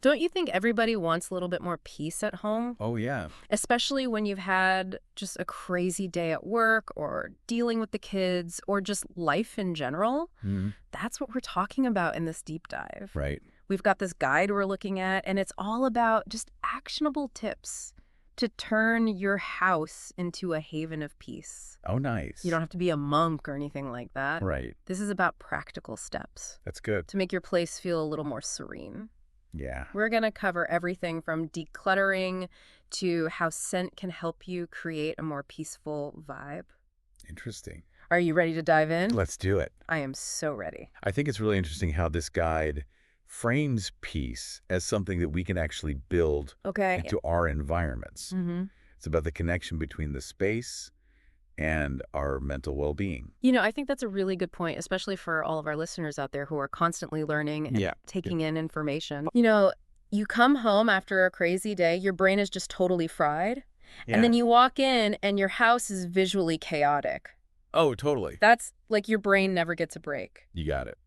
Don't you think everybody wants a little bit more peace at home? Oh, yeah. Especially when you've had just a crazy day at work or dealing with the kids or just life in general? Hmm. That's what we're talking about in this deep dive. Right. We've got this guide we're looking at, and it's all about just actionable tips to turn your house into a haven of peace. Oh, nice. You don't have to be a monk or anything like that. Right. This is about practical steps That's good. to make your place feel a little more serene. Yeah. We're going to cover everything from decluttering to how scent can help you create a more peaceful vibe. Interesting. Are you ready to dive in? Let's do it. I am so ready. I think it's really interesting how this guide frames peace as something that we can actually build Okay. into our environments. Mm-hmm. It's about the connection between the space and our mental well-being. You know, I think that's a really good point, especially for all of our listeners out there who are constantly learning and taking in information. You know, you come home after a crazy day, your brain is just totally fried, and then you walk in and your house is visually chaotic. Oh, totally. That's like your brain never gets a break. You got it.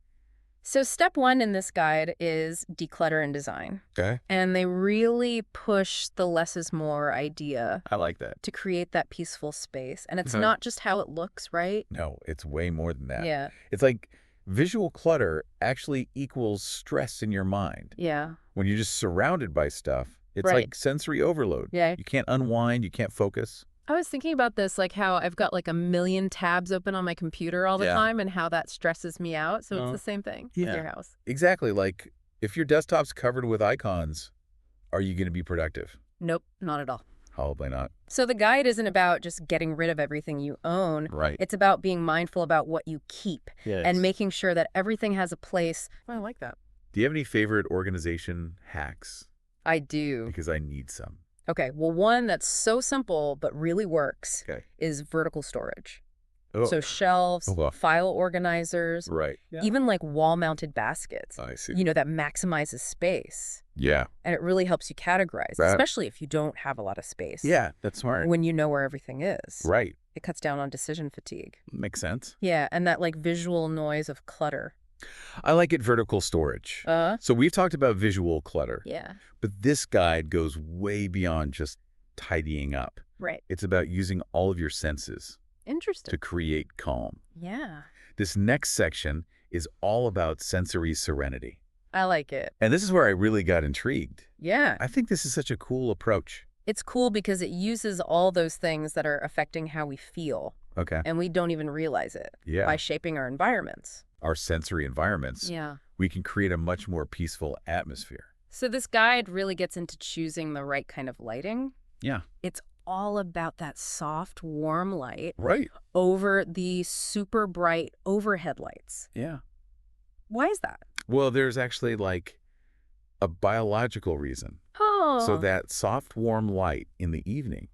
So step 1 in this guide is declutter and design. Okay. And they really push the less is more idea I like that. to create that peaceful space. And it's not just how it looks, right? No, it's way more than that. Yeah. It's like visual clutter actually equals stress in your mind. Yeah. When you're just surrounded by stuff, it's Right. like sensory overload. Yeah. You can't unwind, you can't focus. I was thinking about this, like how I've got like a million tabs open on my computer all the time and how that stresses me out. So it's the same thing with your house. Exactly. Like if your desktop's covered with icons, are you going to be productive? Nope, not at all. Probably not. So the guide isn't about just getting rid of everything you own. Right. It's about being mindful about what you keep and making sure that everything has a place. I like that. Do you have any favorite organization hacks? I do. Because I need some. Okay, well, one that's so simple but really works Okay. is vertical storage. Oh. So shelves, file organizers, Right. even like wall-mounted baskets, I see. you know, that maximizes space. Yeah. And it really helps you categorize, especially if you don't have a lot of space. Yeah, that's smart. When you know where everything is. Right. It cuts down on decision fatigue. Makes sense. Yeah, and that like visual noise of clutter. I like it vertical storage. So we've talked about visual clutter. Yeah. But this guide goes way beyond just tidying up. Right. It's about using all of your senses Interesting. to create calm. Yeah. This next section is all about sensory serenity. I like it. And this is where I really got intrigued. Yeah. I think this is such a cool approach. It's cool because it uses all those things that are affecting how we feel. Okay. And we don't even realize it. Yeah. By shaping our environments. Our sensory environments. Yeah. We can create a much more peaceful atmosphere. So this guide really gets into choosing the right kind of lighting. Yeah. It's all about that soft, warm light Right. over the super bright overhead lights. Yeah. Why is that? Well, there's actually like a biological reason. Oh. So that soft, warm light in the evening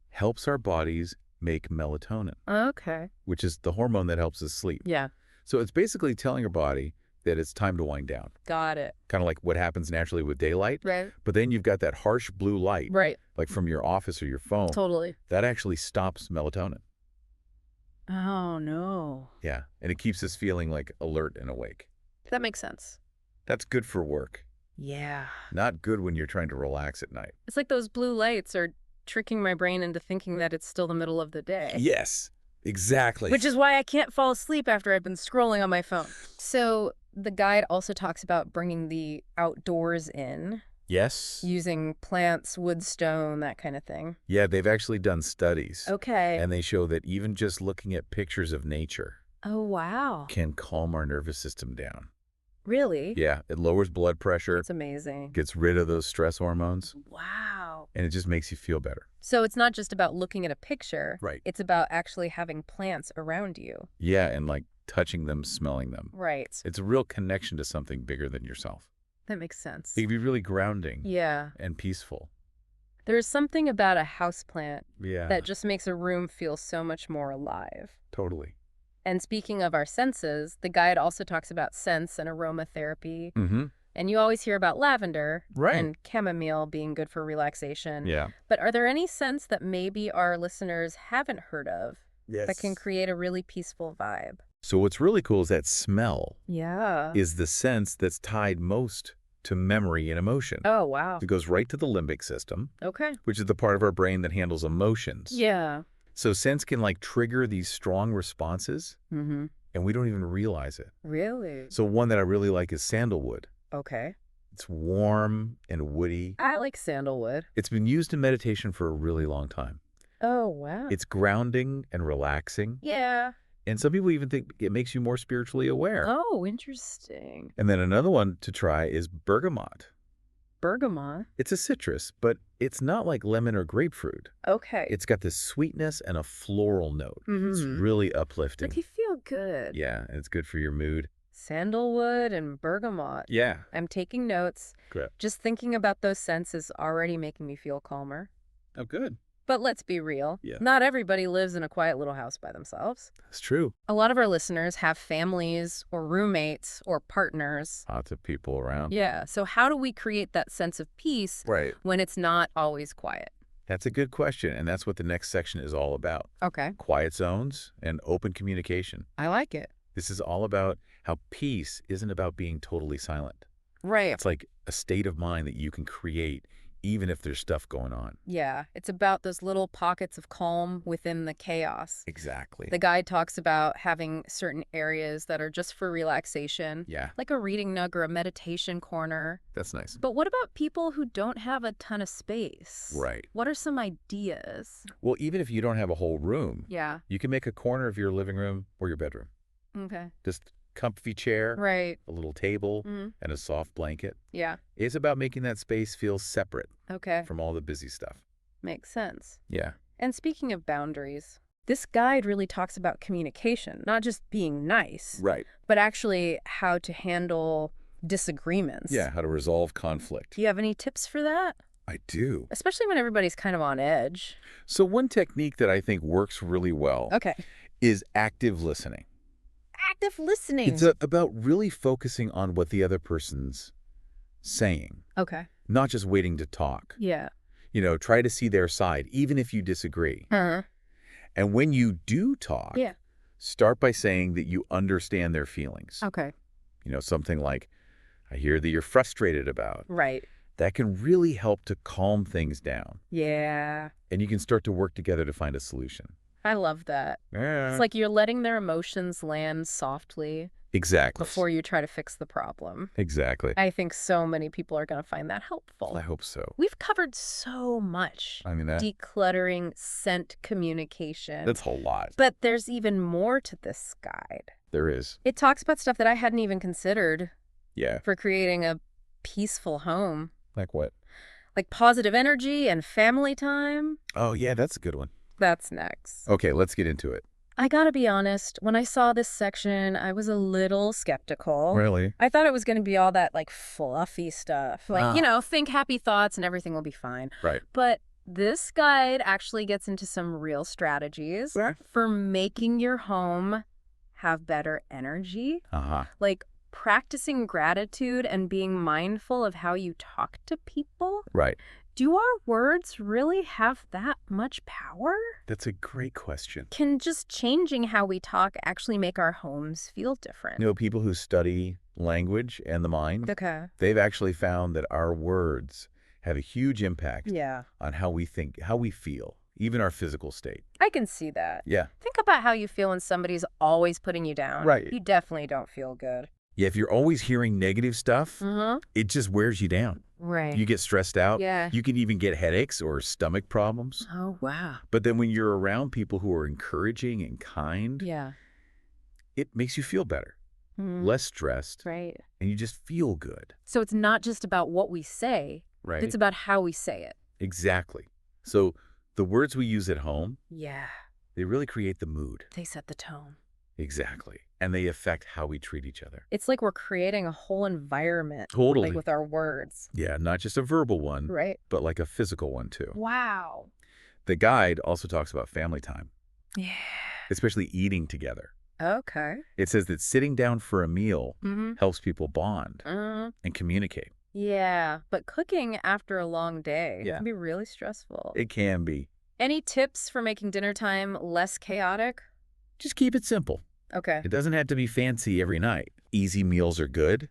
helps our bodies make melatonin, Okay. which is the hormone that helps us sleep. Yeah. So it's basically telling your body that it's time to wind down. Got it. Kind of like what happens naturally with daylight. Right. But then you've got that harsh blue light, Right. like from your office or your phone. Totally. That actually stops melatonin. Oh, no. Yeah. And it keeps us feeling like alert and awake. That makes sense. That's good for work. Yeah. Not good when you're trying to relax at night. It's like those blue lights are tricking my brain into thinking that it's still the middle of the day. Yes, exactly. Which is why I can't fall asleep after I've been scrolling on my phone. So the guide also talks about bringing the outdoors in. Yes. Using plants, wood, stone, that kind of thing. Yeah, they've actually done studies. Okay. And they show that even just looking at pictures of nature Oh, wow. can calm our nervous system down. Really? Yeah, it lowers blood pressure, That's amazing. gets rid of those stress hormones, Wow. and it just makes you feel better. So it's not just about looking at a picture. Right. It's about actually having plants around you. Yeah, and like touching them, smelling them. Right. It's a real connection to something bigger than yourself. That makes sense. It can be really grounding Yeah. and peaceful. There's something about a houseplant Yeah, that just makes a room feel so much more alive. totally. And speaking of our senses, the guide also talks about scents and aromatherapy. Mm-hmm. And you always hear about lavender Right. and chamomile being good for relaxation. Yeah. But are there any scents that maybe our listeners haven't heard of Yes. that can create a really peaceful vibe? So what's really cool is that smell Yeah. is the sense that's tied most to memory and emotion. Oh, wow. It goes right to the limbic system, Okay. which is the part of our brain that handles emotions. Yeah. So scents can like trigger these strong responses, Mm-hmm. and we don't even realize it. Really? So one that I really like is sandalwood. Okay. It's warm and woody. I like sandalwood. It's been used in meditation for a really long time. Oh, wow. It's grounding and relaxing. Yeah. And some people even think it makes you more spiritually aware. Oh, interesting. And then another one to try is bergamot. Bergamot? It's a citrus, but it's not like lemon or grapefruit. Okay. It's got this sweetness and a floral note. It's really uplifting. Like you feel good. Yeah, and it's good for your mood. Sandalwood and bergamot. Yeah. I'm taking notes. Good. Just thinking about those scents is already making me feel calmer. Oh, good. But let's be real. Yeah. Not everybody lives in a quiet little house by themselves. That's true. A lot of our listeners have families or roommates or partners. Lots of people around. Yeah. So how do we create that sense of peace when it's not always quiet? That's a good question, and that's what the next section is all about. Okay. Quiet zones and open communication. I like it. This is all about how peace isn't about being totally silent. Right. It's like a state of mind that you can create even if there's stuff going on. Yeah. It's about those little pockets of calm within the chaos. Exactly. The guide talks about having certain areas that are just for relaxation. Yeah. Like a reading nook or a meditation corner. That's nice. But what about people who don't have a ton of space? Right. What are some ideas? Well, even if you don't have a whole room, Yeah. you can make a corner of your living room or your bedroom. Okay. Just comfy chair, Right. a little table, Mm-hmm. and a soft blanket. Yeah. It's about making that space feel separate Okay. from all the busy stuff. Makes sense. Yeah. And speaking of boundaries, this guide really talks about communication, not just being nice, Right. but actually how to handle disagreements. Yeah, how to resolve conflict. Do you have any tips for that? I do. Especially when everybody's kind of on edge. So one technique that I think works really well Okay. is active listening. Active listening. It's about really focusing on what the other person's saying, Okay. not just waiting to talk. Yeah. You know, try to see their side, even if you disagree. Uh-huh. And when you do talk, Yeah. start by saying that you understand their feelings. Okay. You know, something like, I hear that you're frustrated about. Right. That can really help to calm things down. Yeah. And you can start to work together to find a solution. I love that. Yeah. It's like you're letting their emotions land softly Exactly. before you try to fix the problem. Exactly. I think so many people are going to find that helpful. I hope so. We've covered so much. I mean, Decluttering scent communication. that's a whole lot. But there's even more to this guide. There is. It talks about stuff that I hadn't even considered Yeah. for creating a peaceful home. Like what? Like positive energy and family time. Oh, yeah, that's a good one. That's next. Okay, let's get into it. I gotta be honest, when I saw this section, I was a little skeptical. Really? I thought it was gonna be all that like fluffy stuff. Like, think happy thoughts and everything will be fine. Right. But this guide actually gets into some real strategies for making your home have better energy. Uh-huh. Like practicing gratitude and being mindful of how you talk to people. Right. Do our words really have that much power? That's a great question. Can just changing how we talk actually make our homes feel different? You know, people who study language and the mind, Okay. they've actually found that our words have a huge impact on how we think, how we feel, even our physical state. I can see that. Yeah. Think about how you feel when somebody's always putting you down. Right. You definitely don't feel good. Yeah, if you're always hearing negative stuff, Mm-hmm. it just wears you down. Right. You get stressed out. Yeah. You can even get headaches or stomach problems. Oh, wow. But then when you're around people who are encouraging and kind, Yeah. it makes you feel better, less stressed, Right. and you just feel good. So it's not just about what we say. Right? It's about how we say it. Exactly. So the words we use at home, Yeah. they really create the mood. They set the tone. Exactly. And they affect how we treat each other. It's like we're creating a whole environment. Totally. Like with our words. Yeah, not just a verbal one, Right. but like a physical one too. Wow. The guide also talks about family time, Yeah. especially eating together. Okay. It says that sitting down for a meal Mm-hmm. helps people bond Mm-hmm. and communicate. Yeah. But cooking after a long day Yeah. can be really stressful. It can be. Any tips for making dinner time less chaotic? Just keep it simple. Okay. It doesn't have to be fancy every night. Easy meals are good,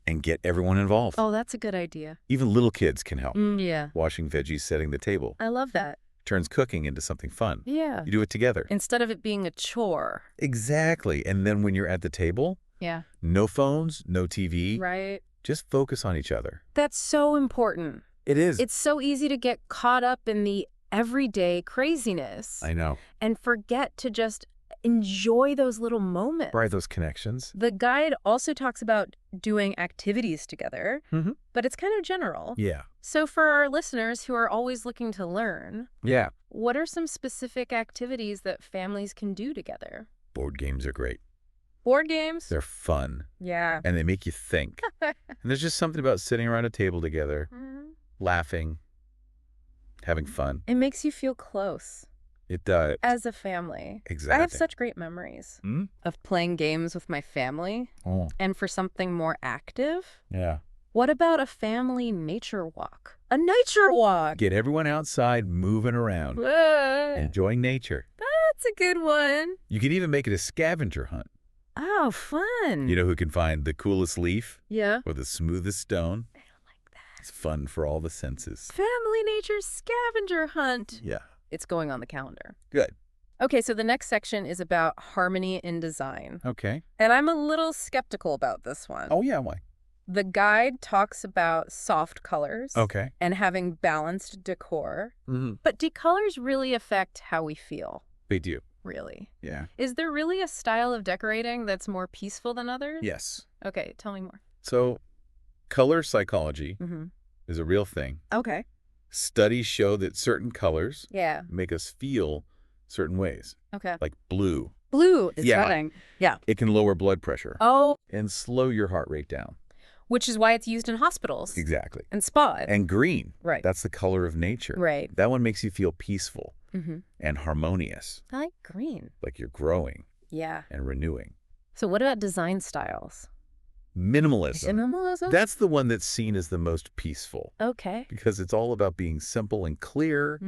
and get everyone involved. Oh, that's a good idea. Even little kids can help. Yeah. Washing veggies, setting the table. I love that. Turns cooking into something fun. Yeah. You do it together. Instead of it being a chore. Exactly. And then when you're at the table, yeah, no phones, no TV. Right. Just focus on each other. That's so important. It is. It's so easy to get caught up in the everyday craziness. I know. And forget to just enjoy those little moments. Right, those connections. The guide also talks about doing activities together, but it's kind of general. Yeah. So for our listeners who are always looking to learn, yeah, what are some specific activities that families can do together? Board games are great. Board games? They're fun. Yeah. And they make you think. And there's just something about sitting around a table together, laughing, having fun. It makes you feel close. It does. As a family. Exactly. I have such great memories of playing games with my family. Oh. And for something more active, Yeah. what about a family nature walk? A nature walk! Get everyone outside moving around, enjoying nature. That's a good one. You can even make it a scavenger hunt. Oh, fun. You know who can find the coolest leaf? Yeah. Or the smoothest stone? I don't like that. It's fun for all the senses. Family nature scavenger hunt. Yeah. It's going on the calendar. Good. Okay, so the next section is about harmony in design. Okay. And I'm a little skeptical about this one. Oh, yeah, why? The guide talks about soft colors. Okay. And having balanced decor. Mm-hmm. But do colors really affect how we feel? They do. Really? Yeah. Is there really a style of decorating that's more peaceful than others? Yes. Okay, tell me more. So, color psychology is a real thing. Okay. Studies show that certain colors make us feel certain ways. Okay. Like blue. Blue is stunning. Yeah. It can lower blood pressure. Oh. And slow your heart rate down. Which is why it's used in hospitals. Exactly. And spas. And green. Right. That's the color of nature. Right. That one makes you feel peaceful and harmonious. I like green. Like you're growing. Yeah. And renewing. So what about design styles? Minimalism. Minimalism? That's the one that's seen as the most peaceful. Okay. Because it's all about being simple and clear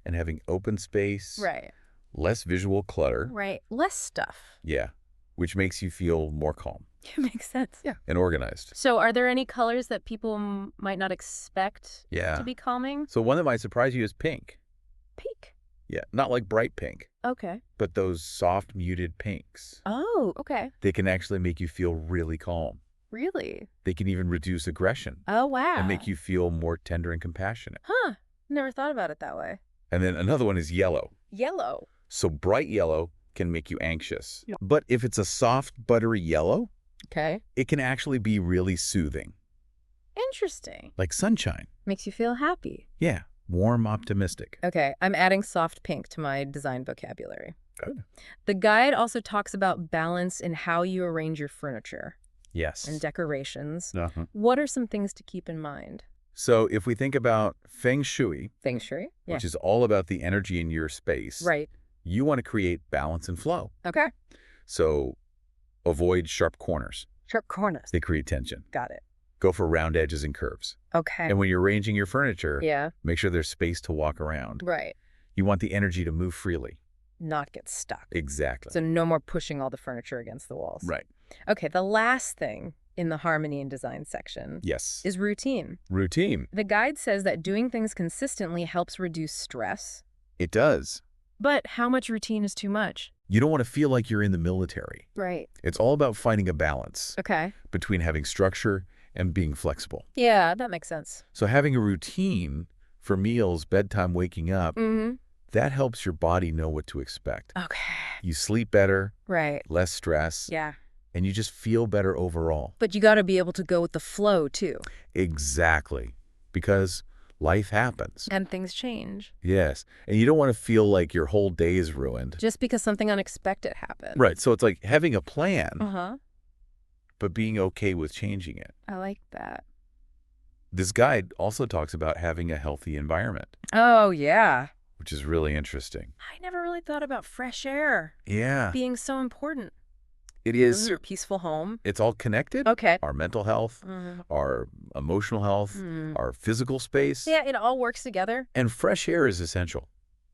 and having open space. Right. Less visual clutter. Right. Less stuff. Yeah. Which makes you feel more calm. It makes sense. Yeah. And organized. So are there any colors that people might not expect to be calming? So one that might surprise you is pink. Pink? Yeah. Not like bright pink. Okay. But those soft, muted pinks. Oh, okay. They can actually make you feel really calm. Really? They can even reduce aggression. Oh, wow. And make you feel more tender and compassionate. Huh. Never thought about it that way. And then another one is yellow. Yellow. So bright yellow can make you anxious. Yeah. But if it's a soft, buttery yellow, it can actually be really soothing. Interesting. Like sunshine. Makes you feel happy. Yeah. Warm, optimistic. Okay. I'm adding soft pink to my design vocabulary. Good. The guide also talks about balance in how you arrange your furniture. Yes. And decorations. What are some things to keep in mind? So if we think about feng shui, which is all about the energy in your space, right? You want to create balance and flow. Okay. So avoid sharp corners. Sharp corners. They create tension. Got it. Go for round edges and curves. Okay. And when you're arranging your furniture, make sure there's space to walk around. Right. You want the energy to move freely. Not get stuck. Exactly. So no more pushing all the furniture against the walls. Right. Okay, the last thing in the harmony and design section is routine. Routine. The guide says that doing things consistently helps reduce stress. It does. But how much routine is too much? You don't want to feel like you're in the military. Right. It's all about finding a balance between having structure and being flexible. Yeah, that makes sense. So having a routine for meals, bedtime, waking up, that helps your body know what to expect. Okay. You sleep better. Right. Less stress. Yeah. And you just feel better overall. But you got to be able to go with the flow, too. Exactly. Because life happens. And things change. Yes. And you don't want to feel like your whole day is ruined. Just because something unexpected happened. Right. So it's like having a plan, but being okay with changing it. I like that. This guide also talks about having a healthy environment. Oh, yeah. Which is really interesting. I never really thought about fresh air. Yeah. Being so important. It is. Your peaceful home. It's all connected. Okay. Our mental health, our emotional health, our physical space. Yeah, it all works together. And fresh air is essential.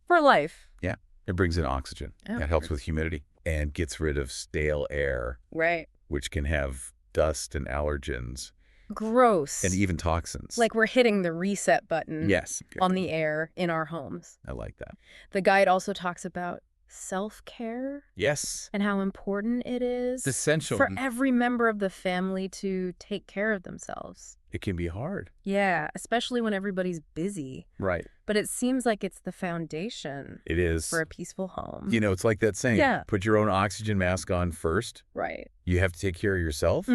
For life. Yeah. It brings in oxygen. Oh, it helps with humidity and gets rid of stale air. Right. Which can have dust and allergens. Gross. And even toxins. Like we're hitting the reset button yes. on the air in our homes. I like that. The guide also talks about self-care. Yes. And how important it is. It's essential. For every member of the family to take care of themselves. It can be hard. Yeah, especially when everybody's busy. Right. But it seems like it's the foundation. It is. For a peaceful home. You know, it's like that saying, put your own oxygen mask on first. Right. You have to take care of yourself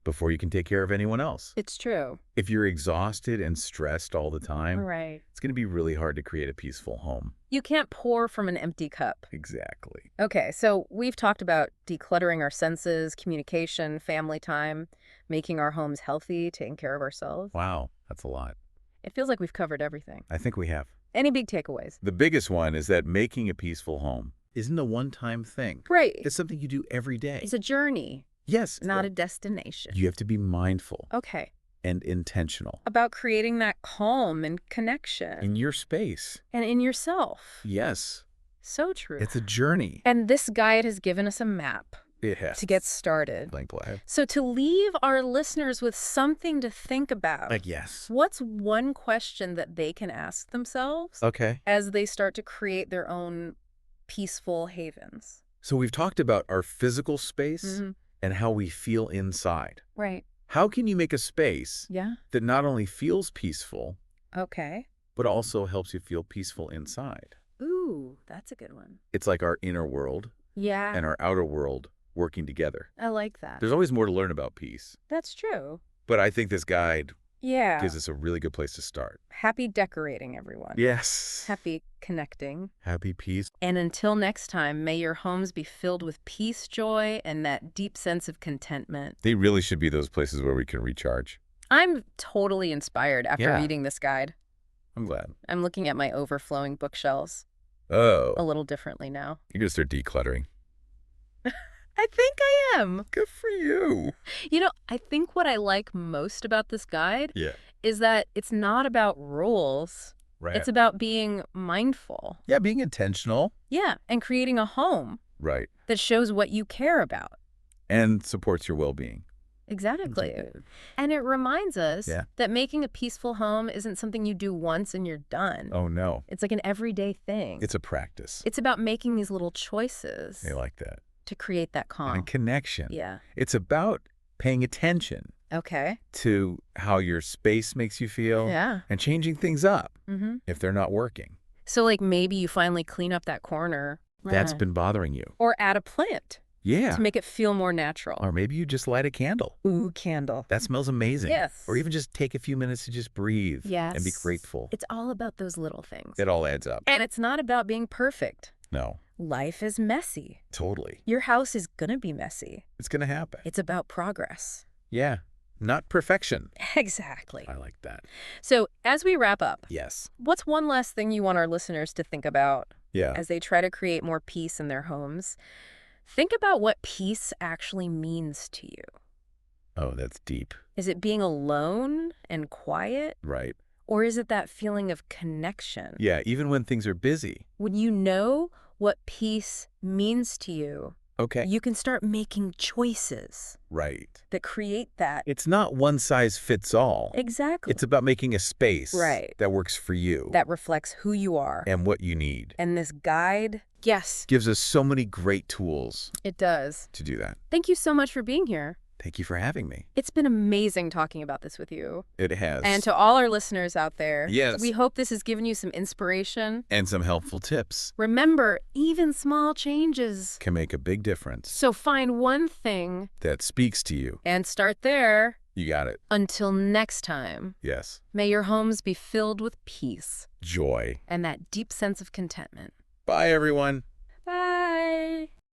before you can take care of anyone else. It's true. If you're exhausted and stressed all the time, right, it's going to be really hard to create a peaceful home. You can't pour from an empty cup. Exactly. Okay, so we've talked about decluttering our senses, communication, family time, making our homes healthy, taking care of ourselves. Wow, that's a lot. It feels like we've covered everything. I think we have. Any big takeaways? The biggest one is that making a peaceful home isn't a one-time thing. Right. It's something you do every day. It's a journey. Yes. Not a destination. You have to be mindful. Okay. And intentional. About creating that calm and connection. In your space. And in yourself. Yes. So true. It's a journey. And this guide has given us a map. It has. To get started. Blank. So to leave our listeners with something to think about. Yes. What's one question that they can ask themselves? Okay. As they start to create their own peaceful havens. So we've talked about our physical space and how we feel inside. Right. How can you make a space that not only feels peaceful, but also helps you feel peaceful inside? Ooh, that's a good one. It's like our inner world and our outer world working together. I like that. There's always more to learn about peace. That's true. But I think this guide gives us a really good place to start. Happy decorating, everyone. Yes. Happy connecting. Happy peace. And until next time, may your homes be filled with peace, joy, and that deep sense of contentment. They really should be those places where we can recharge. I'm totally inspired after reading this guide. I'm glad. I'm looking at my overflowing bookshelves. Oh. A little differently now. You're going to start decluttering. I think I am. Good for you. You know, I think what I like most about this guide is that it's not about rules. Right. It's about being mindful. Yeah, being intentional. Yeah, and creating a home. Right. That shows what you care about. And supports your well-being. Exactly. And it reminds us that making a peaceful home isn't something you do once and you're done. Oh, no. It's like an everyday thing. It's a practice. It's about making these little choices. I like that. To create that calm. And connection. Yeah. It's about paying attention. Okay. To how your space makes you feel. Yeah. And changing things up if they're not working. So like maybe you finally clean up that corner. That's been bothering you. Or add a plant. Yeah. To make it feel more natural. Or maybe you just light a candle. Ooh, candle. That smells amazing. Yes. Or even just take a few minutes to just breathe. Yes. And be grateful. It's all about those little things. It all adds up. And it's not about being perfect. No. Life is messy. Totally. Your house is gonna be messy. It's gonna happen. It's about progress. Yeah. Not perfection. Exactly. I like that. So as we wrap up. Yes. What's one last thing you want our listeners to think about? Yeah. As they try to create more peace in their homes? Think about what peace actually means to you. Oh, that's deep. Is it being alone and quiet? Right. Or is it that feeling of connection? Yeah, even when things are busy. When you know what peace means to you, you can start making choices. Right. That create that. It's not one size fits all. Exactly. It's about making a space that works for you. That reflects who you are. And what you need. And this guide, gives us so many great tools. It does. To do that. Thank you so much for being here. Thank you for having me. It's been amazing talking about this with you. It has. And to all our listeners out there, yes, we hope this has given you some inspiration. And some helpful tips. Remember, even small changes can make a big difference. So find one thing that speaks to you. And start there. You got it. Until next time. Yes. May your homes be filled with peace. Joy. And that deep sense of contentment. Bye, everyone. Bye.